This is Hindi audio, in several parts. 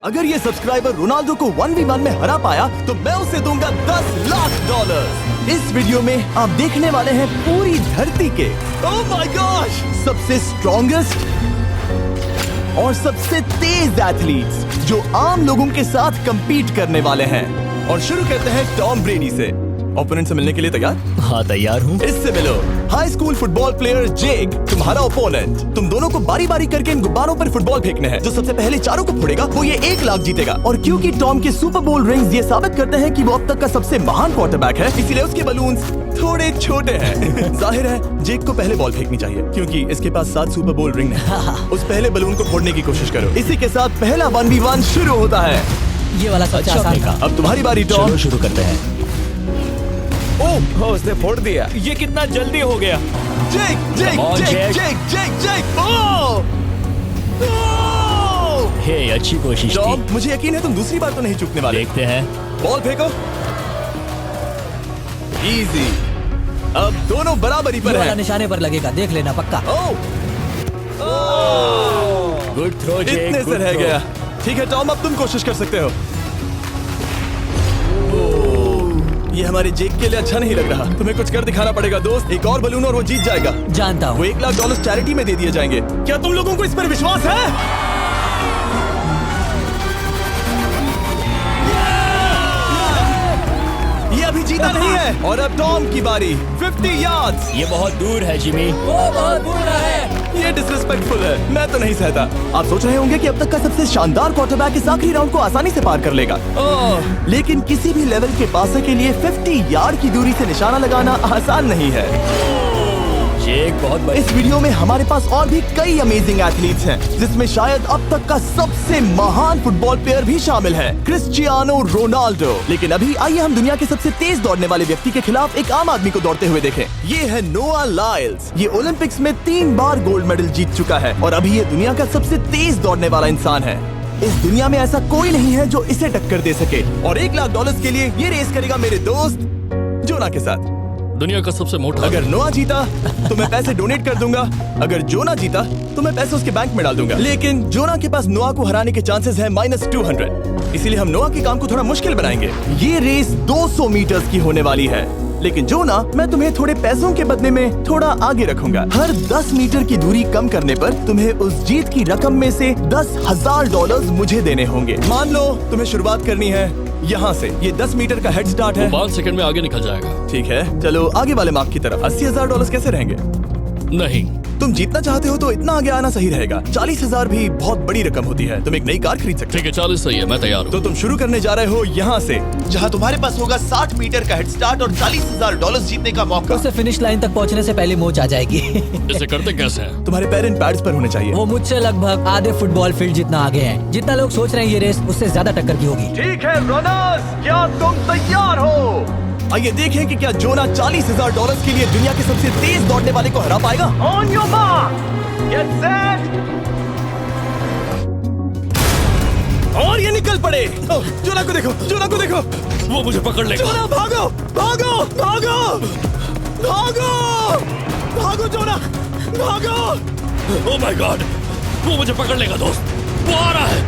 अगर ये सब्सक्राइबर रोनाल्डो को 1v1 में हरा पाया तो मैं उसे दूंगा $10 लाख। इस वीडियो में आप देखने वाले हैं पूरी धरती के ओह माय गॉश सबसे स्ट्रॉन्गेस्ट और सबसे तेज एथलीट्स जो आम लोगों के साथ compete करने वाले हैं। और शुरू करते हैं टॉम ब्रेडी से। ओपोनेंट से मिलने के लिए तैयार? हाँ तैयार हूँ। इससे मिलो। हाई स्कूल फुटबॉल प्लेयर जेक तुम्हारा ओपोनेंट। तुम दोनों को बारी बारी करके इन गुब्बारों पर फुटबॉल फेंकने हैं। जो सबसे पहले चारों को फोड़ेगा वो ये 1 लाख जीतेगा। और क्योंकि टॉम के सुपर बोल रिंग्स ये साबित करते हैं कि वो अब तक का सबसे महान क्वार्टरबैक है, इसीलिए उसके बलून्स थोड़े छोटे हैं। जाहिर है जेक को पहले बॉल फेंकनी चाहिए क्योंकि इसके पास 7 सुपर बोल रिंग है। उस पहले बलून को फोड़ने की कोशिश करो। इसी के साथ पहला 1v1 शुरू होता है। ये वाला सबसे आसान था। अब तुम्हारी बारी टॉम। शुरू करते हैं। ओह उसने फोड़ दिया। ये कितना जल्दी हो गया। जेक जेक Come on, जेक Jake. जेक जेक जेक ओह ओह! हे अच्छी कोशिश टॉम थी। मुझे यकीन है तुम दूसरी बार तो नहीं चूकने वाले। देखते हैं। बॉल फेंको। इजी। अब दोनों बराबरी ये पर वाला हैं। निशाने पर लगेगा, देख लेना पक्का। ओह गुड थ्रो जेक। इतने से रह गया। ठीक है टॉम अब तुम कोशिश कर सकते हो। ये हमारे जेक के लिए अच्छा नहीं लग रहा। तुम्हें कुछ कर दिखाना पड़ेगा दोस्त। एक और बलून और वो जीत जाएगा। जानता वो हूँ। $1 लाख चैरिटी में दे दिए जाएंगे। क्या तुम लोगों को इस पर विश्वास है? ये अभी जीता नहीं है। और अब टॉम की बारी। 50 यार्ड्स। ये बहुत दूर है जिमी। बहुत बुरा है। ये डिसरिस्पेक्टफुल है। मैं तो नहीं सहता। आप सोच रहे होंगे कि अब तक का सबसे शानदार क्वार्टरबैक इस आखिरी राउंड को आसानी से पार कर लेगा। लेकिन किसी भी लेवल के पासर के लिए 50 यार्ड की दूरी से निशाना लगाना आसान नहीं है। जेक बहुत बड़ी। इस वीडियो में हमारे पास और भी कई अमेजिंग एथलीट्स हैं, जिसमें शायद अब तक का सबसे महान फुटबॉल प्लेयर भी शामिल है, क्रिस्टियानो रोनाल्डो। लेकिन अभी आइए हम दुनिया के सबसे तेज दौड़ने वाले व्यक्ति के खिलाफ एक आम आदमी को दौड़ते हुए देखें। ये है नोआ लाइल्स। ये ओलंपिक्स में 3 बार गोल्ड मेडल जीत चुका है और अभी ये दुनिया का सबसे तेज दौड़ने वाला इंसान है। इस दुनिया में ऐसा कोई नहीं है जो इसे टक्कर दे सके। और $1 लाख के लिए ये रेस करेगा मेरे दोस्त जोना के साथ। दुनिया का सबसे मोटा। अगर नोआ जीता तो मैं पैसे डोनेट कर दूंगा। अगर जोना जीता तो मैं पैसे उसके बैंक में डाल दूंगा। लेकिन जोना के पास नोआ को हराने के चांसेस हैं -200। इसीलिए हम नोआ के काम को थोड़ा मुश्किल बनाएंगे। ये रेस 200 मीटर्स की होने वाली है। लेकिन जोना मैं तुम्हें थोड़े पैसों के बदले में थोड़ा आगे रखूंगा। हर 10 मीटर की दूरी कम करने पर तुम्हें उस जीत की रकम में से $10,000 मुझे देने होंगे। मान लो तुम्हें शुरुआत करनी है यहाँ से। ये 10 मीटर का हेड स्टार्ट है। 5 सेकंड में आगे निकल जाएगा। ठीक है चलो आगे वाले मार्क की तरफ। $80,000 कैसे रहेंगे? नहीं, तुम जीतना चाहते हो तो इतना आगे आना सही रहेगा। 40,000 भी बहुत बड़ी रकम होती है। तुम एक नई कार खरीद सकते ठीक है 40 सही है, मैं तैयार हो। तो हूँ। तुम शुरू करने जा रहे हो यहाँ से, जहाँ तुम्हारे पास होगा 60 मीटर का हेड स्टार्ट और $40,000 जीतने का मौका। उसे फिनिश लाइन तक पहुँचने से पहले मोच आ जाएगी। इसे करते कैसे हैं? तुम्हारे पैर इन पैड्स पर होने चाहिए। वो मुझसे लगभग आधे फुटबॉल फील्ड जितना आगे है। जितना लोग सोच रहे हैं ये रेस उससे ज्यादा टक्कर की होगी। ठीक है रनर्स, क्या तुम तैयार हो? आइए देखें कि क्या जोना $40,000 के लिए दुनिया के सबसे तेज दौड़ने वाले को हरा पाएगा। On your mark, get set, और ये निकल पड़े। जोना को देखो, जोना को देखो। वो मुझे पकड़ लेगा। जोना भागो, भागो, भागो, भागो, भागो जोना, भागो। ओह माय गॉड, वो मुझे पकड़ लेगा दोस्त। वो आ रहा है,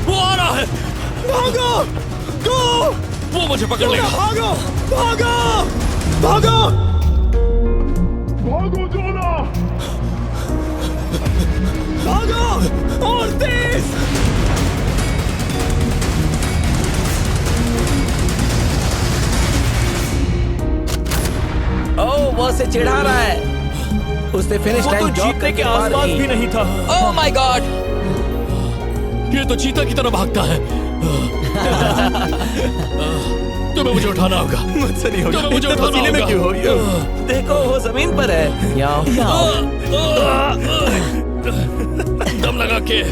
वो आ रहा है। भागो, गो। वो मुझे पकड़ लेगा। भागो, भागो, भागो, भागो जोना। भागो और तेज। ओह वो उसे चिढ़ा रहा है। उसने फिनिश वो तो लाइन ड्रॉप जीतने के करके पार आसपास नहीं। भी नहीं था। Oh my God. ये तो चीता की तरह भागता है। तुम्हें मुझे उठाना होगा। मुझसे नहीं होगा। तुम्हें मुझे इतने उठाना पसीने में होगा। क्यों हो? देखो वो जमीन पर है। दम लगा के।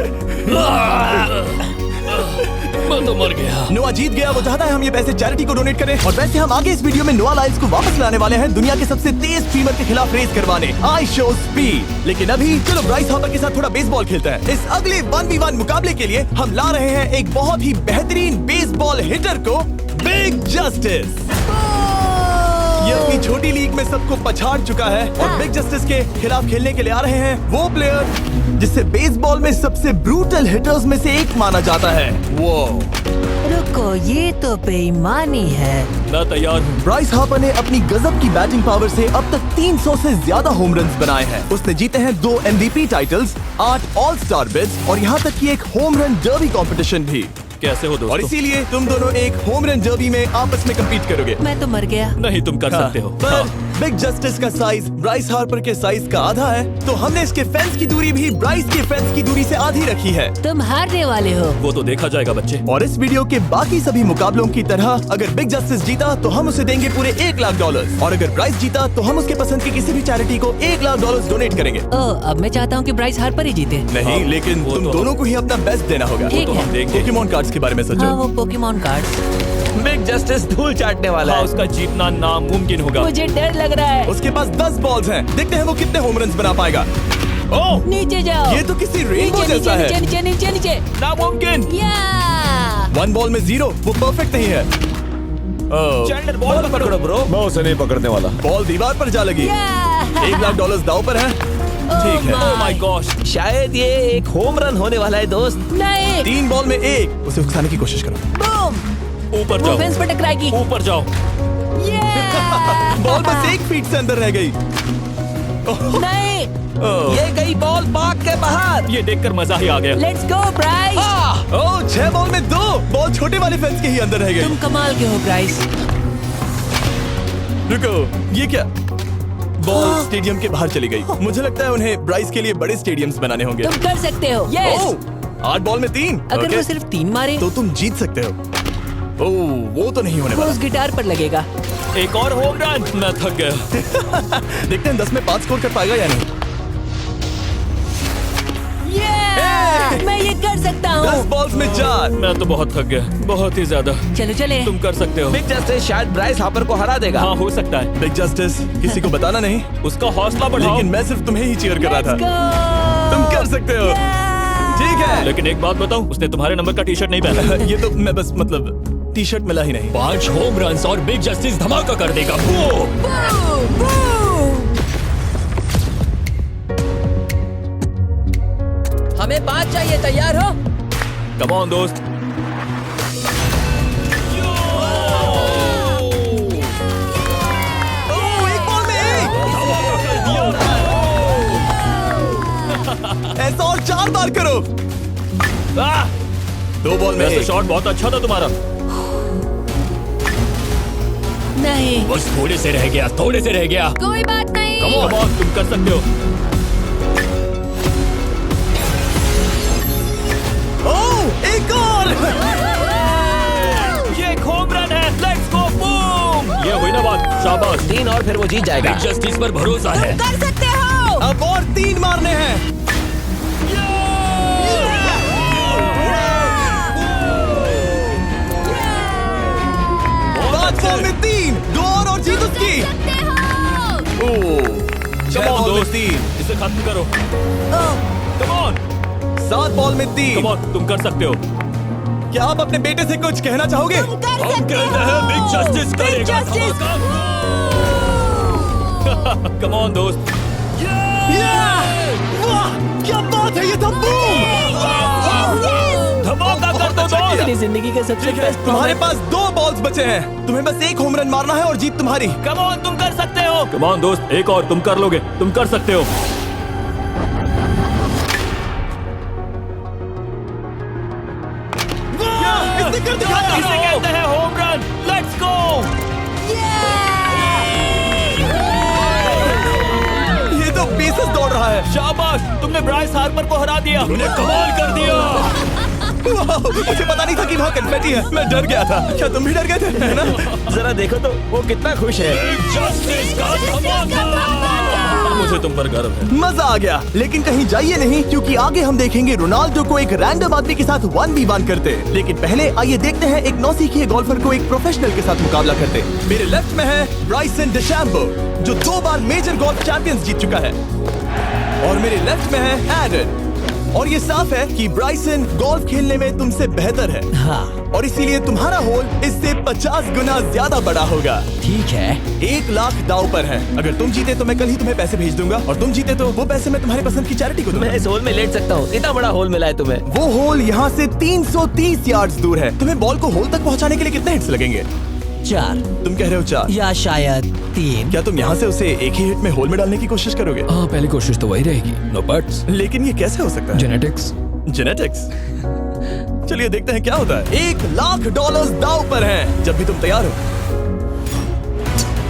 मैं तो मर गया। नोआ जीत गया। वो चाहता है हम ये पैसे चैरिटी को डोनेट करें। और वैसे हम आगे इस वीडियो में नोआ लाइल्स को वापस लाने वाले हैं दुनिया के सबसे तेज स्ट्रीमर के खिलाफ रेस करवाने। I show speed. लेकिन अभी चलो ब्राइस हॉपर के साथ थोड़ा बेसबॉल खेलते हैं। इस अगले 1v1 मुकाबले के लिए हम ला रहे हैं एक बहुत ही बेहतरीन बेसबॉल हिटर को, बिग जस्टिस। ये अपनी छोटी लीग में सबको पछाड़ चुका है और बिग जस्टिस के खिलाफ खेलने के लिए आ रहे हैं वो प्लेयर जिसे बेसबॉल में सबसे ब्रूटल हिटर्स में से एक माना जाता है। वो रुको, ये तो बेईमानी है। मैं तैयार हूँ। ब्राइस हार्पर ने अपनी गजब की बैटिंग पावर से अब तक 300 से ज्यादा होम रन्स बनाए हैं। उसने जीते हैं 2 MVP titles, 8 all star bids और यहाँ तक कि एक होम रन डर्बी कंपटीशन भी। कैसे हो और दोस्तों? इसीलिए तुम दोनों एक होम रन डर्बी में आपस में कम्पीट करोगे। मैं तो मर गया। नहीं, तुम कर सकते हो। पर बिग जस्टिस का साइज ब्राइस हार्पर के साइज का आधा है, तो हमने इसके फेंस की दूरी भी ब्राइस के फेंस की दूरी से आधी रखी है। तुम हारने वाले हो। वो तो देखा जाएगा बच्चे। और इस वीडियो के बाकी सभी मुकाबलों की तरह अगर बिग जस्टिस जीता तो हम उसे देंगे पूरे $1 लाख और अगर ब्राइस जीता तो हम उसके पसंद की किसी भी चैरिटी को $1 लाख डोनेट करेंगे। अब मैं चाहता हूँ कि ब्राइस हार्पर ही जीते। नहीं, लेकिन वो तुम तो दोनों को ही अपना बेस्ट देना होगा। ठीक है। देंगे। पोकेमॉन कार्ड्स के बारे में हाँ, सोचो। वो पोकेमॉन कार्ड्स। बिग जस्टिस धूल चाटने वाला हाँ, है। उसका जीतना नामुमकिन होगा। मुझे डर लग रहा है। उसके पास 10 बॉल्स हैं, देखते हैं वो कितने होम रन्स बना पाएगा। ओह, नीचे जाओ। ये तो किसी रेनबो नीचे जैसा नीचे है। नीचे नीचे नीचे नीचे। नामुमकिन। या 1 बॉल में 0, वो परफेक्ट नहीं है। चैंडलर बॉल पकड़ो ब्रो। मैं उसे नहीं पकड़ने वाला। बॉल दीवार पर जा लगी। $1 लाख दाव पर है। ठीक है। ओह माय गॉश। शायद ये एक होम रन होने वाला है दोस्त। नहीं। 3 बॉल में 1, उसे उकसाने की कोशिश करो। बूम। ऊपर वो जाओ। फेंस पर टकराएगी। ऊपर जाओ। बॉल बस 1 फीट से अंदर रह गई। नहीं। ये गई बॉल पार्क के बाहर। ये देखकर मजा ही आ गया। Let's go Bryce. Oh, 6 ball में 2, बॉल छोटे वाले फेंस के ही अंदर रह गई। तुम कमाल के हो ब्राइस। रुको, ये क्या? बॉल स्टेडियम के बाहर चली गई। मुझे लगता है उन्हें ब्राइस के लिए बड़े स्टेडियम्स बनाने होंगे। तुम कर सकते हो। यस। ओह, 8 बॉल में 3। अगर ओके, वो सिर्फ 3 मारे तो तुम जीत सकते हो। ओह, वो तो नहीं होने वो वाला। उस गिटार पर लगेगा। एक और होम रन। मैं थक गया। देखते हैं 10 में 5 स्कोर कर पाएगा या नहीं। मैं ये कर सकता 10 हूँ। बॉल्स में 4। मैं तो बहुत थक गया, बहुत ही ज्यादा। चलो चले। तुम कर सकते हो। बिग जस्टिस शायद ब्राइस हार्पर को हरा देगा। हाँ, हो सकता है। बिग जस्टिस किसी को बताना नहीं, उसका हौसला बढ़ाओ। लेकिन मैं सिर्फ तुम्हें ही चीयर कर रहा Let's था। go! तुम कर सकते हो। ठीक है। लेकिन एक बात बताऊं, उसने तुम्हारे नंबर का टी शर्ट नहीं पहना। ये तो मैं बस मतलब टी-शर्ट मिला ही नहीं। 5 होम रन्स और बिग जस्टिस धमाका कर देगा। वो हमें 5 चाहिए। तैयार हो? कम ऑन दोस्त। ओह, 1 बॉल में 1। ऐसा और 4 बार करो। 2 बॉल में वैसे 1। शॉट बहुत अच्छा था तुम्हारा। नहीं। बस थोड़े से रह गया, थोड़े से रह गया। कोई बात नहीं। कम ऑन, तुम कर सकते हो। ओह, एक और। ये एक होम रन है। Let's go boom. ये हुई ना बात। शाबाश। 3 और फिर वो जीत जाएगा। बिग जस्टिस पर भरोसा है। कर सकते हो। अब और 3 मारने हैं। 5 बॉल में 3, 2 और जीत उसकी। ओह, 6 कम ऑन बॉल में दोस्त, 3, इसे खत्म करो। कम ऑन, 7 बॉल में 3। कम ऑन, तुम कर सकते हो। क्या आप अपने बेटे से कुछ कहना चाहोगे? हम कहते हैं बिग जस्टिस करेगा धमाका। कम ऑन दोस्त। वाह, क्या बात है, ये तो बूम। धमाका कर दो अच्छा दोस्त। किया। मेरी जिंदगी का सबसे बेस्ट तुम्हारे पास 2 बॉल्स बचे हैं, तुम्हें बस 1 होम रन मारना है और जीत तुम्हारी। कम ऑन, तुम कर सकते हो। कम ऑन दोस्त, एक और, तुम कर लोगे, तुम कर सकते हो। इसने कर दिखाया। इसे कहते हैं होम रन। Let's go. ये तो बेसिस दौड़ रहा है। शाबाश, तुमने ब्राइस हार्पर को हरा दिया। तुमने कमाल कर दिया। वाह, मुझे पता नहीं था कि वहाँ कन्फेटी है, मैं डर गया था। क्या तुम भी डर गए थे, है ना? जरा देखो तो वो कितना खुश है। बिग जस्टिस का धमाका। मुझे तुम पर गर्व है। मजा आ गया, लेकिन कहीं जाइए नहीं, क्योंकि आगे हम देखेंगे रोनाल्डो को एक रैंडम आदमी के साथ 1v1 करते। लेकिन पहले आइए देखते हैं एक नौसीखिए गोल्फर को एक प्रोफेशनल के साथ मुकाबला करते। मेरे लेफ्ट में है ब्राइसन डेशैम्बो, जो 2 बार मेजर गोल्फ चैंपियंस जीत चुका है, और मेरे लेफ्ट में है एडन, और ये साफ है कि ब्राइसन गोल्फ खेलने में तुमसे बेहतर है हाँ और इसीलिए तुम्हारा होल इससे 50 गुना ज्यादा बड़ा होगा। ठीक है। 1 लाख दाव पर है। अगर तुम जीते तो मैं कल ही तुम्हें पैसे भेज दूंगा और तुम जीते तो वो पैसे मैं तुम्हारी पसंद की चैरिटी को दूंगा। मैं इस होल में लेट सकता हूँ, इतना बड़ा होल मिला है तुम्हें। वो होल यहाँ से 330 यार्ड्स दूर है। तुम्हें बॉल को होल तक पहुँचाने के लिए कितने हिट्स लगेंगे? 4 तुम कह रहे हो 4 या शायद 3। क्या तुम यहाँ से उसे एक ही हिट में होल में डालने की कोशिश करोगे? हाँ, पहली कोशिश तो वही रहेगी। No buts. लेकिन ये कैसे हो सकता है? जेनेटिक्स। जेनेटिक्स। चलिए देखते हैं क्या होता है। $1 लाख दाव पर हैं। जब भी तुम तैयार हो।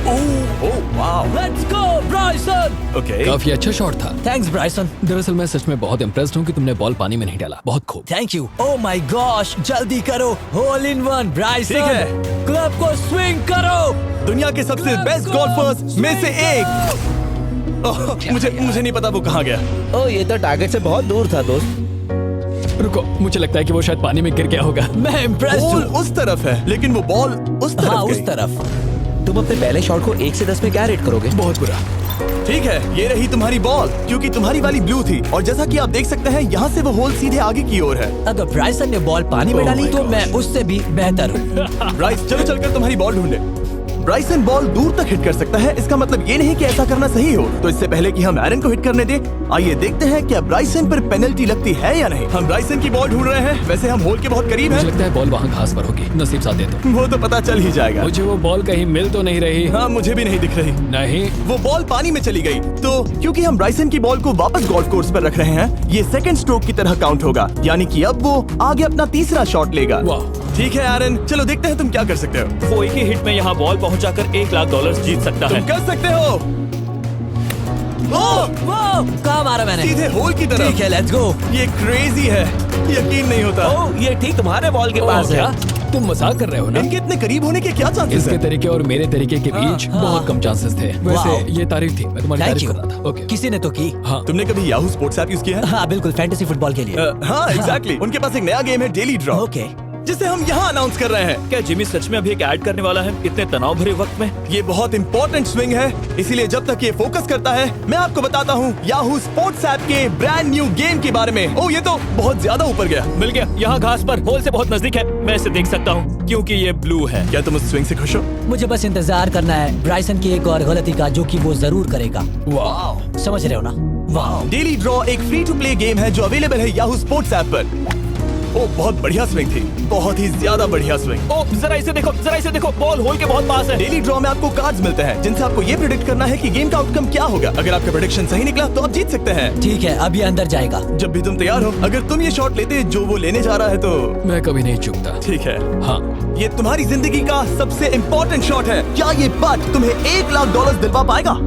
Oh wow. Let's go Bryson. Okay. काफी अच्छा शॉट था। Thanks Bryson. दरअसल मैं सच में बहुत इम्प्रेस्ड हूँ कि तुमने बॉल पानी में नहीं डाला। बहुत खूब। Thank you. Oh my gosh, जल्दी करो। Hole in one Bryson. ठीक है। क्लब को स्विंग करो। दुनिया के सबसे बेस्ट गोल्फर्स में से एक। ओह, मुझे नहीं पता वो कहाँ गया। ओह, ये तो टारगेट से बहुत दूर था दोस्त। रुको, मुझे लगता है कि वो शायद पानी में गिर गया होगा। मैं इम्प्रेस्ड बॉल हूँ। उस तरफ है लेकिन वो बॉल उस तरफ हाँ, गई। उस तरफ। तुम अपने पहले शॉट को 1 से 10 में क्या रेट करोगे? बहुत बुरा। ठीक है, ये रही तुम्हारी बॉल क्योंकि तुम्हारी वाली ब्लू थी और जैसा कि आप देख सकते हैं यहाँ से वो होल सीधे आगे की ओर है। अगर ब्राइसन ने बॉल पानी में Oh डाली my तो gosh. मैं उससे भी बेहतर हूँ। ब्राइस, चलो चलकर तुम्हारी बॉल ढूंढे। ब्राइसन बॉल दूर तक हिट कर सकता है। इसका मतलब ये नहीं कि ऐसा करना सही हो। तो इससे पहले कि हम एरन को हिट करने दें, आइए देखते हैं क्या ब्राइसन पर पेनल्टी लगती है या नहीं। हम ब्राइसन की बॉल ढूंढ रहे हैं। वैसे हम होल के बहुत करीब मुझे हैं। लगता है बॉल वहाँ घास पर होगी। नसीब साथ दे दो। वो तो पता चल ही जाएगा। मुझे वो बॉल कहीं मिल तो नहीं रही। हाँ, मुझे भी नहीं दिख रही। नहीं। वो बॉल पानी में चली गई। तो क्योंकि हम ब्राइसन की बॉल को वापस गोल्फ कोर्स पर रख रहे हैं, ये सेकंड स्ट्रोक की तरह काउंट होगा। यानी कि अब वो आगे अपना तीसरा शॉट लेगा। वाह। ठीक है एरन, चलो देखते हैं तुम क्या कर सकते हो। वो एक ही हिट में यहाँ बॉल पहुँचाकर $1 लाख जीत सकता है। तुम कर सकते हो। ओह, वो कहाँ मारा मैंने? सीधे होल की तरफ। ठीक है, लेट्स गो। ये क्रेजी है, यकीन नहीं होता। ओह, ये ठीक तुम्हारे बॉल के पास क्या? है। तुम मजाक कर रहे हो ना? इनके इतने करीब होने के क्या चांसेस इसके हैं? तरीके और मेरे तरीके के बीच हाँ। बहुत कम चांसेस थे। वैसे वाओ। ये तारीफ थी, मैं तुम्हारी थैंक तारीफ यू। कर रहा था। ओके। किसी ने तो की। हाँ। तुमने कभी याहू स्पोर्ट्स ऐप यूज किया है? हाँ बिल्कुल, फैंटेसी फुटबॉल के लिए। हाँ एग्जैक्टली। उनके पास एक नया गेम है, डेली ड्रॉ, ओके। जिसे हम यहाँ अनाउंस कर रहे हैं। क्या जिमी सच में अभी एक ऐड करने वाला है इतने तनाव भरे वक्त में? ये बहुत इंपॉर्टेंट स्विंग है, इसीलिए जब तक ये फोकस करता है मैं आपको बताता हूँ याहू स्पोर्ट्स ऐप के ब्रांड न्यू गेम के बारे में। ओह, ये तो बहुत ज्यादा ऊपर गया। मिल गया, यहाँ घास पर होल से बहुत नजदीक है। मैं इसे देख सकता हूँ क्योंकि ये ब्लू है। क्या तुम उस स्विंग से खुश हो? मुझे बस इंतजार करना है ब्राइसन की एक और गलती का, जो कि वो जरूर करेगा। वाह। समझ रहे हो ना? वाह। डेली ड्रॉ एक फ्री टू प्ले गेम है जो अवेलेबल है याहू स्पोर्ट्स ऐप पर। ओ, बहुत बढ़िया स्विंग थी, बहुत ही ज्यादा बढ़िया स्विंग। ओ, जरा इसे देखो, बॉल होल के बहुत पास है। डेली ड्रॉ में आपको कार्ड्स मिलते हैं जिनसे आपको ये प्रेडिक्ट करना है कि गेम का आउटकम क्या होगा। अगर आपका प्रेडिक्शन सही निकला तो आप जीत सकते हैं। ठीक है, अब ये अंदर जाएगा। जब भी तुम तैयार हो, अगर तुम ये शॉट लेते जो वो लेने जा रहा है तो मैं कभी नहीं चूकता। ठीक है। हाँ। ये तुम्हारी जिंदगी का सबसे इम्पोर्टेंट शॉट है। क्या ये पट तुम्हें $1 लाख दिलवा पाएगा?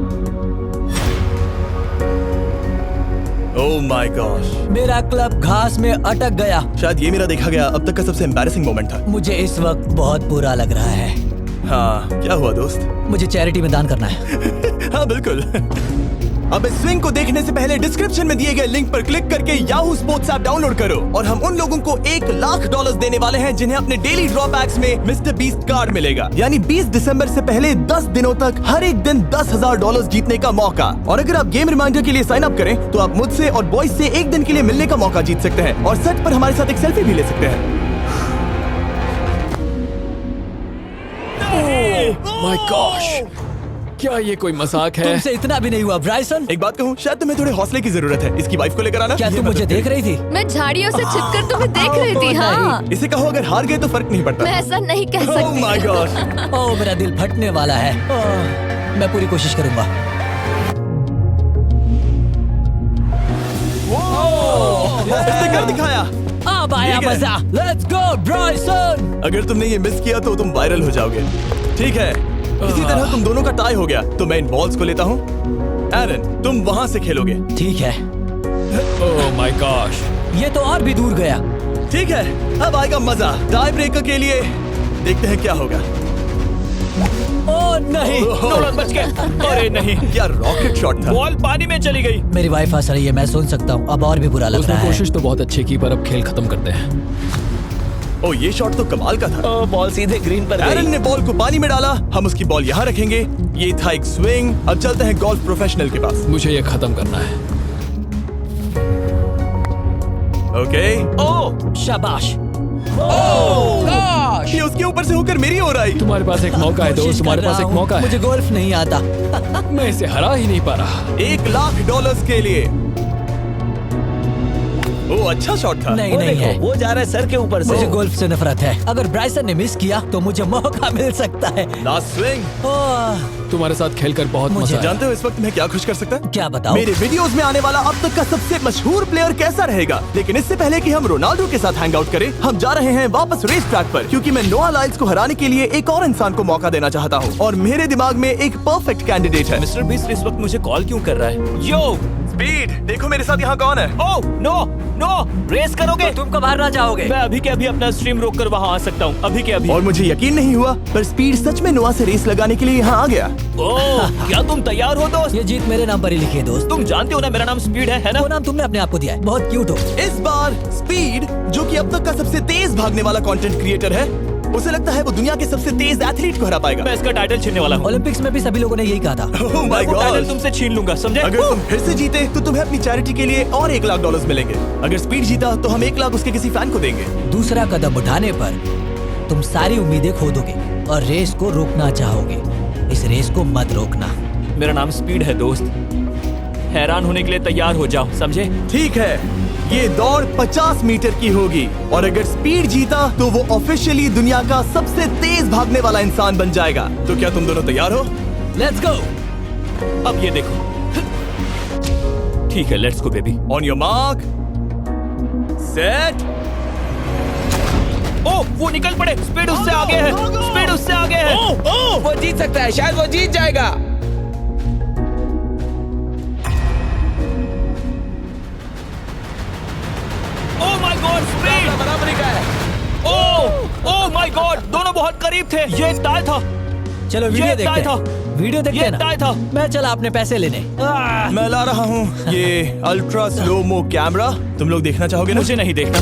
ओह माय गॉश, मेरा क्लब घास में अटक गया। शायद ये मेरा देखा गया अब तक का सबसे एम्बैरेसिंग मोमेंट था। मुझे इस वक्त बहुत बुरा लग रहा है। हाँ, क्या हुआ दोस्त? मुझे चैरिटी में दान करना है। हाँ बिल्कुल। अब इस स्विंग को देखने से पहले डिस्क्रिप्शन में दिए गए लिंक पर क्लिक करके याहू स्पोर्ट्स ऐप डाउनलोड करो और हम उन लोगों को $1 लाख देने वाले हैं जिन्हें अपने डेली ड्रॉ पैक्स में मिस्टर बीस्ट कार्ड मिलेगा। यानी 20 दिसंबर से पहले 10 दिनों तक हर एक दिन $10,000 जीतने का मौका। और अगर आप गेम रिमाइंडर के लिए साइन अप करें तो आप मुझसे और बॉयज से एक दिन के लिए मिलने का मौका जीत सकते हैं और सेट पर हमारे साथ एक सेल्फी भी ले सकते हैं। माय गॉश, क्या ये कोई मजाक है? तुमसे इतना भी नहीं हुआ ब्राइसन। एक बात कहूँ, शायद तुम्हें थोड़े हौसले की जरूरत है। इसकी वाइफ को लेकर आना। क्या ये तुम मुझे मदद देख करेगी। रही थी? मैं झाड़ियों से छिपकर तुम्हें देख रही थी। हाँ, इसे कहो अगर हार गए तो फर्क नहीं पड़ता। मैं ऐसा नहीं कह Oh सकती। my gosh। ओह, मेरा दिल फटने वाला है। ओह, मैं पूरी कोशिश करूंगा। इसने कर दिखाया। अब आया ठीक है। मजा। Let's go Bryson. अगर तुमने ये मिस किया तो तुम वायरल हो जाओगे। ठीक है, इसी तरह तुम दोनों का टाई हो गया तो मैं इन बॉल्स को लेता हूँ। एरन, तुम वहाँ से खेलोगे। ठीक है, ओह माय गॉश। ये तो और भी दूर गया। ठीक है, अब आएगा मजा। टाई ब्रेकर के लिए देखते हैं क्या होगा। ओह नहीं, नोलन बच गए। अरे नहीं, क्या रॉकेट शॉट था। बॉल पानी में चली गई। मेरी वाइफ हंस रही है, मैं सुन सकता हूँ। अब और भी बुरा लग उसने रहा है। कोशिश तो बहुत अच्छी की, पर अब खेल खत्म करते हैं। ओ, ये शॉट तो कमाल का था। ओह, बॉल सीधे ग्रीन पर एरन गई। ने बॉल को पानी में डाला, हम उसकी बॉल यहाँ रखेंगे। ये था एक स्विंग। अब चलते हैं गोल्फ प्रोफेशनल के पास। मुझे ये खत्म करना है। ओके ओ शाबाश। ये उसके ऊपर से होकर मेरी ओर आई। तुम्हारे पास एक मौका है दोस्त, कोशिश तुम्हारे कर पास रहा एक हूँ। मौका है। मुझे गोल्फ नहीं आता। मैं इसे हरा ही नहीं पा रहा। $1,00,000 के लिए। ओ अच्छा शॉट था। नहीं नहीं है, वो जा रहा है सर के ऊपर से। मुझे गोल्फ से नफरत है। अगर ब्राइसन ने मिस किया तो मुझे मौका मिल सकता है। Last swing. ओह, तुम्हारे साथ खेलकर बहुत मुझे मजा आया। जानते हो इस वक्त मैं क्या खुश कर सकता है? क्या बताओ? मेरे वीडियोस में आने वाला अब तक का सबसे मशहूर प्लेयर कैसा रहेगा। लेकिन इससे पहले कि हम रोनाल्डो के साथ हैंग आउट करें, हम जा रहे हैं वापस रेस ट्रैक पर, क्योंकि मैं नोआ लाइल्स को हराने के लिए एक और इंसान को मौका देना चाहता हूँ और मेरे दिमाग में एक परफेक्ट कैंडिडेट है। मिस्टर बीस्ट इस वक्त मुझे कॉल क्यों कर रहा है? यो स्पीड, देखो मेरे साथ यहाँ कौन है। ओ नो नो, रेस करोगे? तुम कब हारना चाहोगे? मैं अभी के अभी अपना स्ट्रीम रोक कर वहाँ आ सकता हूँ, अभी के अभी। और मुझे यकीन नहीं हुआ, पर स्पीड सच में नोआ से रेस लगाने के लिए यहाँ आ गया। ओह, क्या तुम तैयार हो दोस्त? ये जीत मेरे नाम पर ही लिखी है दोस्त। तुम जानते हो ना मेरा नाम स्पीड है ना? वो नाम तुमने अपने आप को दिया है। बहुत क्यूट हो। इस बार स्पीड, जो कि अब तक का सबसे तेज भागने वाला कंटेंट क्रिएटर है, उसे लगता है वो दुनिया के सबसे तेज एथलीट को हरा पाएगा। मैं इसका टाइटल छीनने वाला हूँ। ओलंपिक्स में भी सभी लोगों ने यही कहा था। Oh my मैं वो God! टाइटल तुमसे छीन लूंगा, समझे? अगर तुम फिर से जीते तो तुम्हें अपनी चैरिटी के लिए और $1,00,000 मिलेंगे। अगर स्पीड जीता तो हम 1,00,000 उसके किसी फैन को देंगे। दूसरा कदम उठाने पर तुम सारी उम्मीदें खो दोगे और रेस को रोकना चाहोगे। इस रेस को मत रोकना। मेरा नाम स्पीड है दोस्त, हैरान होने के लिए तैयार हो जाओ, समझे? ठीक है, ये दौड़ 50 मीटर की होगी और अगर स्पीड जीता तो वो ऑफिशियली दुनिया का सबसे तेज भागने वाला इंसान बन जाएगा। तो क्या तुम दोनों तैयार हो? Let's go. अब ये देखो। ठीक है, let's go baby. On your mark, set. ओ, वो निकल पड़े। स्पीड उससे आगे है, स्पीड उससे आगे है। वो जीत सकता है, शायद वो जीत जाएगा। ओह माय गॉड, स्पीड बराबरी का है। ओह माय गॉड, दोनों बहुत करीब थे। ये टाई था। चलो वीडियो ये देखते टाई हैं। था। वीडियो देखते ये हैं ना। टाई था। मैं चला अपने पैसे लेने। मैं ला रहा हूँ ये अल्ट्रा स्लो मो कैमरा। तुम लोग देखना चाहोगे ना? मुझे नहीं देखना।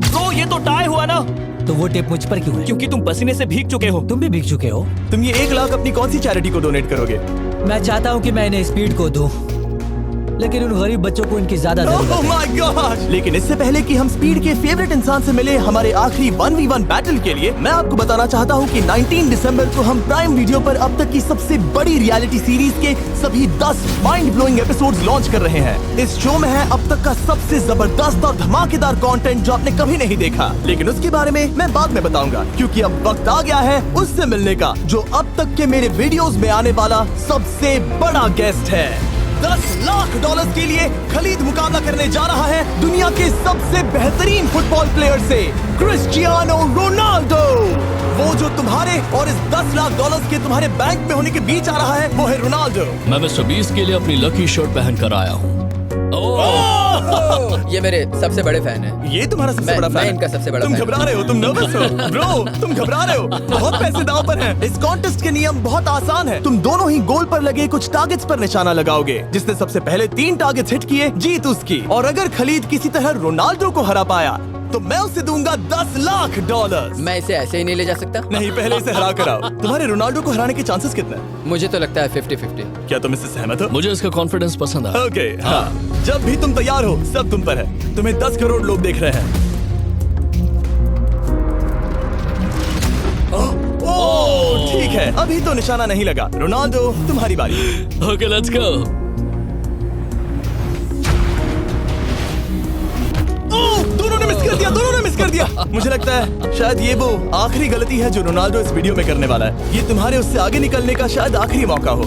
ब्रो, ये तो टाई हुआ ना? तो वो टेप मुझ पर क्यों है? क्योंकि तुम पसीने से भीग चुके हो। तुम भी भीग चुके हो। तुम ये 1,00,000 अपनी कौन सी चैरिटी को डोनेट करोगे? मैं चाहता हूँ कि मैं इन्हें स्पीड को दूं, लेकिन उन गरीब बच्चों को इनकी ज्यादा जरूरत Oh है। my gosh! लेकिन इससे पहले कि हम स्पीड के फेवरेट इंसान से मिले हमारे आखिरी 1v1 बैटल के लिए, मैं आपको बताना चाहता हूँ कि 19 दिसंबर को हम प्राइम वीडियो पर अब तक की सबसे बड़ी रियलिटी सीरीज के सभी 10 माइंड ब्लोइंग एपिसोड्स लॉन्च कर रहे हैं। इस शो में है अब तक का सबसे जबरदस्त और धमाकेदार कंटेंट जो आपने कभी नहीं देखा, लेकिन उसके बारे में मैं बाद में बताऊंगा, क्योंकि अब वक्त आ गया है उससे मिलने का जो अब तक के मेरे वीडियोस में आने वाला सबसे बड़ा गेस्ट है। $10,00,000 के लिए खलीद मुकाबला करने जा रहा है दुनिया के सबसे बेहतरीन फुटबॉल प्लेयर से, क्रिस्टियानो रोनाल्डो। वो जो तुम्हारे और इस $10,00,000 के तुम्हारे बैंक में होने के बीच आ रहा है, वो है रोनाल्डो। मैं मिस्टर बीस्ट के लिए अपनी लकी शर्ट पहन कर आया हूँ। ये मेरे सबसे बड़े फैन हैं। ये तुम्हारा सबसे मैं- बड़ा फैन मैं है। इनका सबसे बड़ा तुम फैन घबरा रहे हो, तुम नर्वस हो ब्रो, तुम घबरा रहे हो। बहुत पैसे दांव पर हैं। इस कॉन्टेस्ट के नियम बहुत आसान है। तुम दोनों ही गोल पर लगे कुछ टारगेट्स पर निशाना लगाओगे। जिसने सबसे पहले 3 टारगेट्स हिट किए जीत उसकी। और अगर खलीद किसी तरह रोनाल्डो को हरा पाया तो मैं उसे दूंगा $10,00,000। मैं इसे ऐसे ही नहीं ले जा सकता। नहीं, पहले इसे हरा कर आओ। तुम्हारे रोनाल्डो को हराने के चांसेस कितने हैं? मुझे तो लगता है 50-50। क्या तुम इससे सहमत हो? मुझे इसका कॉन्फिडेंस पसंद आया। ओके, हाँ। जब भी तुम तैयार हो सब तुम पर है। तुम्हें 10 करोड़ लोग देख रहे हैं। ओह, ठीक है, अभी तो निशाना नहीं लगा। रोनाल्डो, तुम्हारी बारी। Okay, let's go. ओह, दोनों ने मिस कर दिया, दोनों ने मिस कर दिया। मुझे लगता है शायद ये वो आखिरी गलती है जो रोनाल्डो इस वीडियो में करने वाला है। ये तुम्हारे उससे आगे निकलने का शायद आखिरी मौका हो।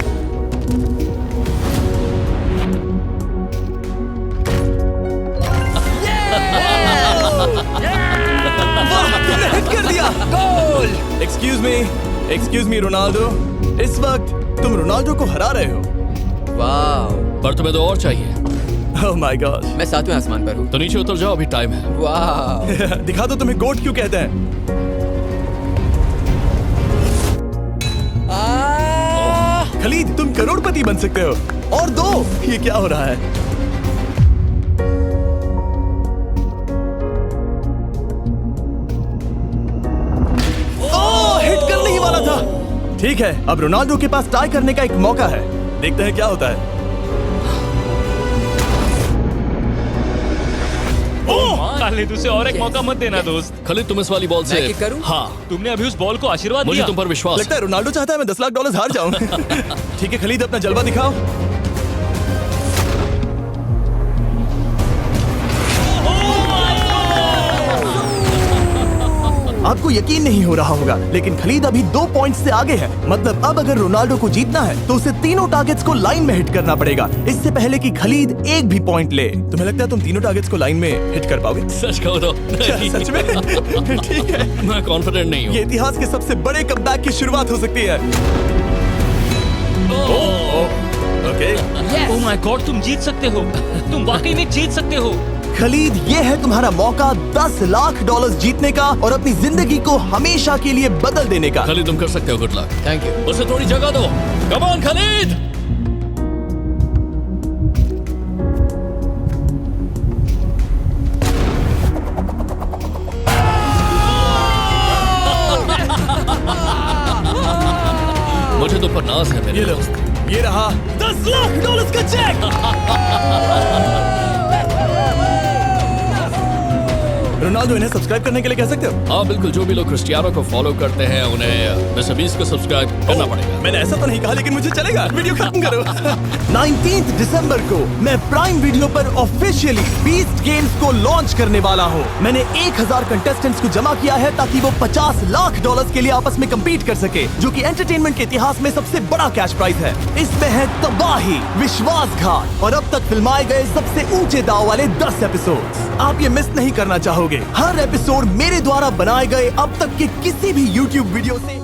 वाह, तुमने हिट कर दिया। गोल। एक्सक्यूज मी रोनाल्डो, इस वक्त तुम रोनाल्डो को हरा रहे हो। वाह, पर तुम्हें तो और चाहिए। Oh my God. मैं 7वें आसमान पर हूँ। तो नीचे उतर जाओ, अभी टाइम है। वाह, दिखा दो तुम्हें गोट क्यों कहते हैं। खलीद, तुम करोड़पति बन सकते हो। और दो, ये क्या हो रहा है? ओह, हिट करने ही वाला था। ठीक है, अब रोनाल्डो के पास टाई करने का एक मौका है। देखते हैं क्या होता है। खालिद उसे और एक मौका मत देना दोस्त। खालिद तुम इस वाली बॉल मैं से किक करूं? हाँ तुमने अभी उस बॉल को आशीर्वाद मुझे दिया। तुम पर विश्वास लगता है रोनाल्डो चाहता है मैं $10 लाख हार जाऊं। ठीक है खलीद, अपना जलवा दिखाओ। आपको यकीन नहीं हो रहा होगा, लेकिन खलीद अभी 2 पॉइंट से आगे है। मतलब अब अगर रोनाल्डो को जीतना है तो उसे तीनों टारगेट्स को लाइन में हिट करना पड़ेगा, इससे पहले कि खलीद एक भी पॉइंट ले। तुम्हें लगता है तुम तीनों टारगेट्स को लाइन में हिट कर पाओगे? सच कहो तो नहीं। सच में? ठीक है, मैं कॉन्फिडेंट नहीं हूँ। ये इतिहास के सबसे बड़े कमबैक की शुरुआत हो सकती है। ओके ओह माय गॉड, तुम जीत सकते हो, तुम वाकई में जीत सकते हो। खलीद, ये है तुम्हारा मौका $10 लाख जीतने का और अपनी जिंदगी को हमेशा के लिए बदल देने का। खालिद तुम कर सकते हो, गुड लक। Thank you. उसे थोड़ी जगह दो, कम ऑन खालिद। मुझे तो पर नाज है मेरे ये लो, दोस्त। ये रहा $10 लाख का चेक। रोनाल्डो, इन्हें सब्सक्राइब करने के लिए कह सकते हो? हाँ बिल्कुल, जो भी लोग क्रिस्टियानो को फॉलो करते हैं उन्हें मिस्टर बीस्ट को सब्सक्राइब करना पड़ेगा। मैंने ऐसा तो नहीं कहा, लेकिन मुझे चलेगा। वीडियो खत्म करो। 19 दिसंबर को मैं प्राइम वीडियो पर ऑफिशियली बीस्ट गेम्स को लॉन्च करने वाला हूँ। मैंने 1000 कंटेस्टेंट्स को जमा किया है ताकि वो $50 लाख के लिए आपस में कम्पीट कर सके, जो कि एंटरटेनमेंट के इतिहास में सबसे बड़ा कैश प्राइज है। इसमें है तबाही, विश्वासघात और अब तक फिल्माए गए सबसे ऊंचे दाव वाले 10 एपिसोड्स। आप ये मिस नहीं करना चाहोगे। हर एपिसोड मेरे द्वारा बनाए गए अब तक के किसी भी YouTube वीडियो से